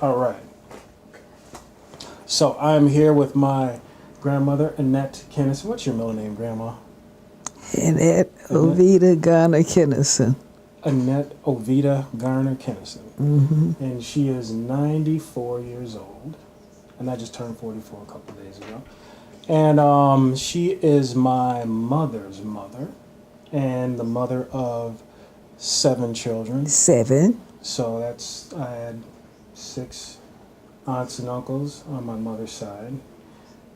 All right. So I'm here with my grandmother, Annette Kennison. What's your middle name, Grandma? Annette Annette? Ovida Garner Kennison. Annette Ovida Garner Kennison. Mm-hmm. And she is 94 years old. And I just turned 44 a couple of days ago. And she is my mother's mother and the mother of 7 children. 7. So I had 6 aunts and uncles on my mother's side.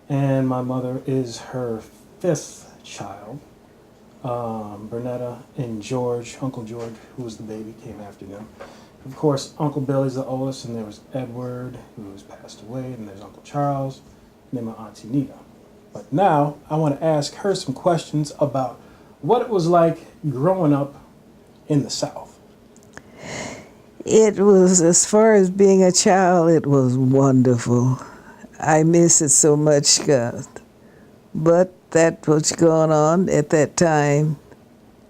And my mother is her 5th child. Bernetta and George, Uncle George, who was the baby, came after them. Of course, Uncle Billy's the oldest, and there was Edward, who has passed away, and there's Uncle Charles, and then my Auntie Nita. But now, I want to ask her some questions about what it was like growing up in the South. It was, as far as being a child, it was wonderful. I miss it so much, God. But that what's going on at that time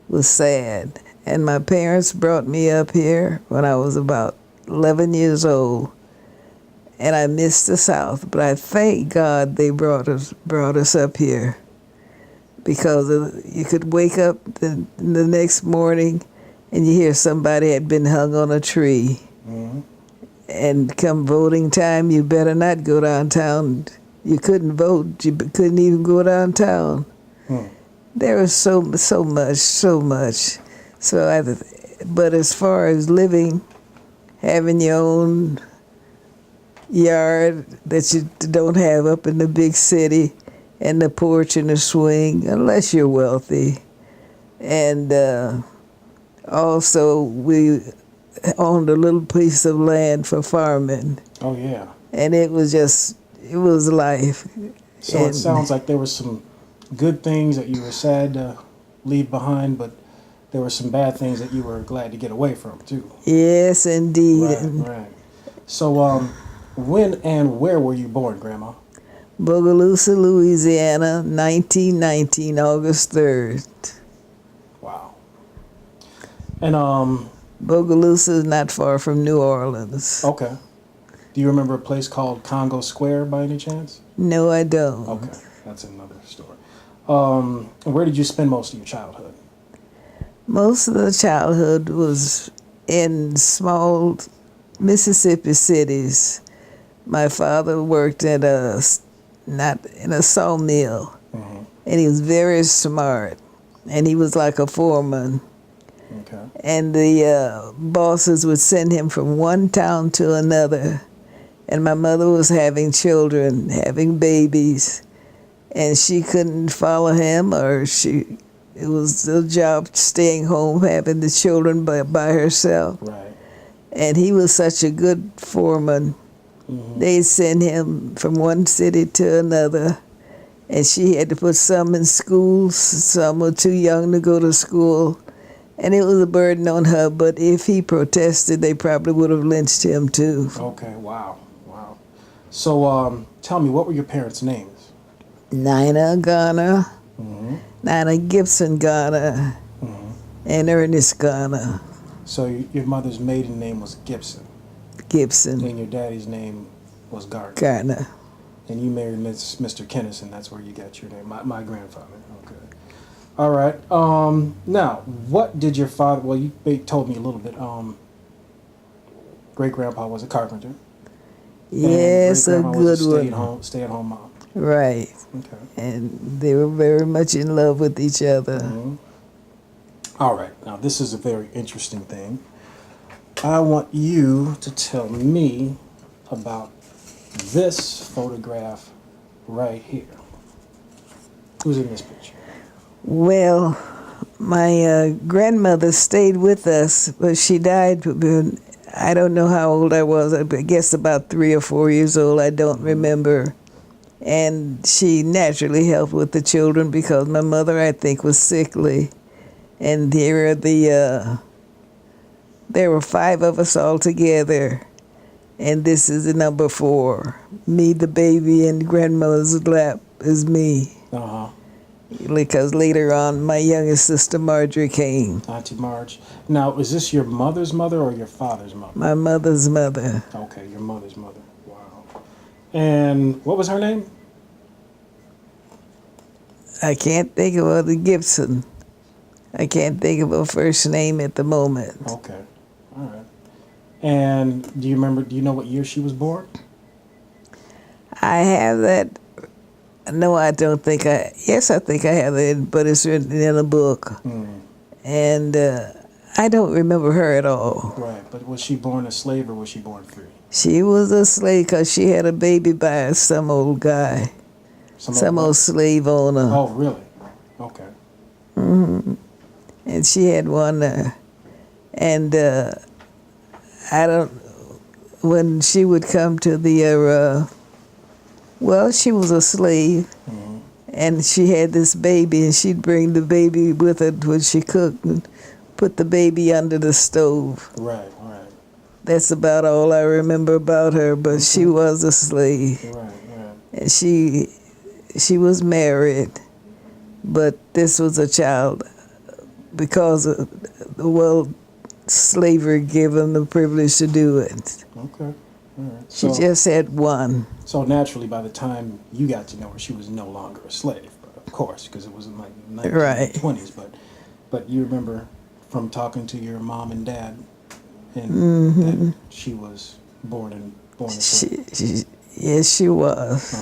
was sad. And my parents brought me up here when I was about 11 years old. And I missed the South, but I thank God they brought us up here, because you could wake up the next morning and you hear somebody had been hung on a tree. Mm-hmm. And come voting time, you better not go downtown. You couldn't vote. You couldn't even go downtown. There was so much. But as far as living, having your own yard that you don't have up in the big city, and the porch and the swing, unless you're wealthy. And also, we owned a little piece of land for farming. Oh, yeah. And it was life. So it sounds like there were some good things that you were sad to leave behind, but there were some bad things that you were glad to get away from, too. Yes, indeed. Right. So, when and where were you born, Grandma? Bogalusa, Louisiana, 1919, August 3rd. Wow. And, Bogalusa is not far from New Orleans. okay. Do you remember a place called Congo Square by any chance? No, I don't. Okay, that's another story. Where did you spend most of your childhood? Most of the childhood was in small Mississippi cities. My father worked at not in a sawmill, and he was very smart, and he was like a foreman. Okay. And the bosses would send him from one town to another, and my mother was having children, having babies, and she couldn't follow him, it was a job staying home, having the children by herself. Right. And he was such a good foreman. They'd send him from one city to another, and she had to put some in schools. Some were too young to go to school, and it was a burden on her. But if he protested, they probably would have lynched him too. Okay, wow. So, tell me, what were your parents' names? Nina Garner, Nina Gibson Garner, and Ernest Garner. So, your mother's maiden name was Gibson, Gibson and your daddy's name was Gardner. Garner. And you married Mr. Kennison. That's where you got your name. My grandfather. Okay. All right. Now, what did your father? Well, you told me a little bit. Great grandpa was a carpenter. Yes, a good one. Stay at home mom. Right. Okay. And they were very much in love with each other. All right. Now, this is a very interesting thing. I want you to tell me about this photograph right here. Who's in this picture? Well, my grandmother stayed with us, but she died when, I don't know how old I was. I guess about 3 or 4 years old. I don't remember. And she naturally helped with the children because my mother, I think, was sickly. And there were 5 of us all together. And this is the number 4. Me, the baby, and grandmother's lap is me. because later on my youngest sister Marjorie came, Auntie Marge. Now, is this your mother's mother or your father's mother? my mother's mother. Okay, your mother's mother. Wow. And what was her name? I can't think of Mother Gibson. I can't think of her first name at the moment. Okay. All right. And do you know what year she was born? I have that. No, I don't think I. Yes, I think I have it, but it's written in a book. Mm. And I don't remember her at all. Right. But was she born a slave or was she born free? She was a slave because she had a baby by some old guy, some old slave owner. Oh, really? Okay. And she had one, and I don't, when she would come to the, well, she was a slave, Mhm. and she had this baby, and she'd bring the baby with her when she cooked and put the baby under the stove. Right. That's about all I remember about her, but she was a slave. Right. And she was married, but this was a child because of, well, slavery gave them the privilege to do it. Okay. All right. She just had one. So naturally, by the time you got to know her, she was no longer a slave, of course, because it was in like the Right. 1920s. But you remember from talking to your mom and dad, and that she was born a slave. Yes, she was.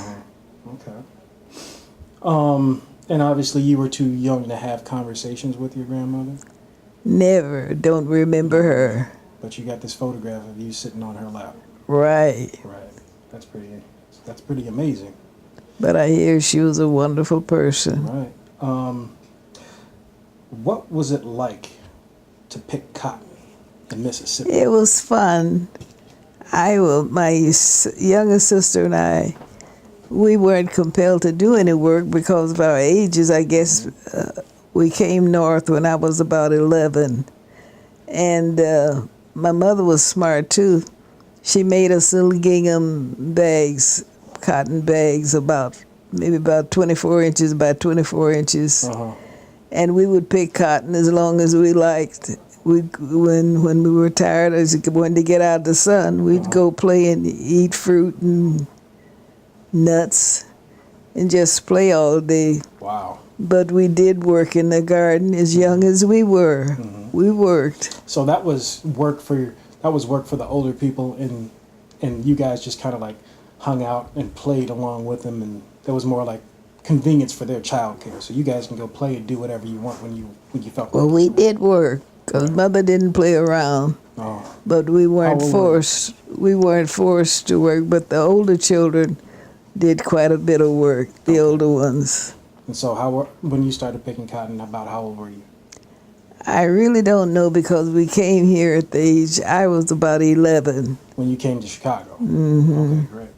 Okay. And obviously, you were too young to have conversations with your grandmother, Never, don't remember her. but you got this photograph of you sitting on her lap. Right. Right. That's pretty amazing. But I hear she was a wonderful person. Right. What was it like to pick cotton in Mississippi? It was fun. My younger sister and I, we weren't compelled to do any work because of our ages. I guess we came north when I was about 11. And my mother was smart too. She made us little gingham bags, cotton bags, maybe about 24 inches by 24 inches. Uh-huh. And we would pick cotton as long as we liked. When we were tired, as we wanted to get out of the sun, we'd go play and eat fruit and nuts and just play all day. Wow. But we did work in the garden as young as we were. We worked. So that was work for the older people, and you guys just kind of like hung out and played along with them, and that was more like convenience for their childcare. So you guys can go play and do whatever you want when you felt. Well, we did work because Mother didn't play around. Oh. But we weren't How old forced. We weren't forced to work. But the older children did quite a bit of work. The older ones. And so when you started picking cotton, about how old were you? I really don't know because we came here at the age I was about 11. When you came to Chicago. Okay, great.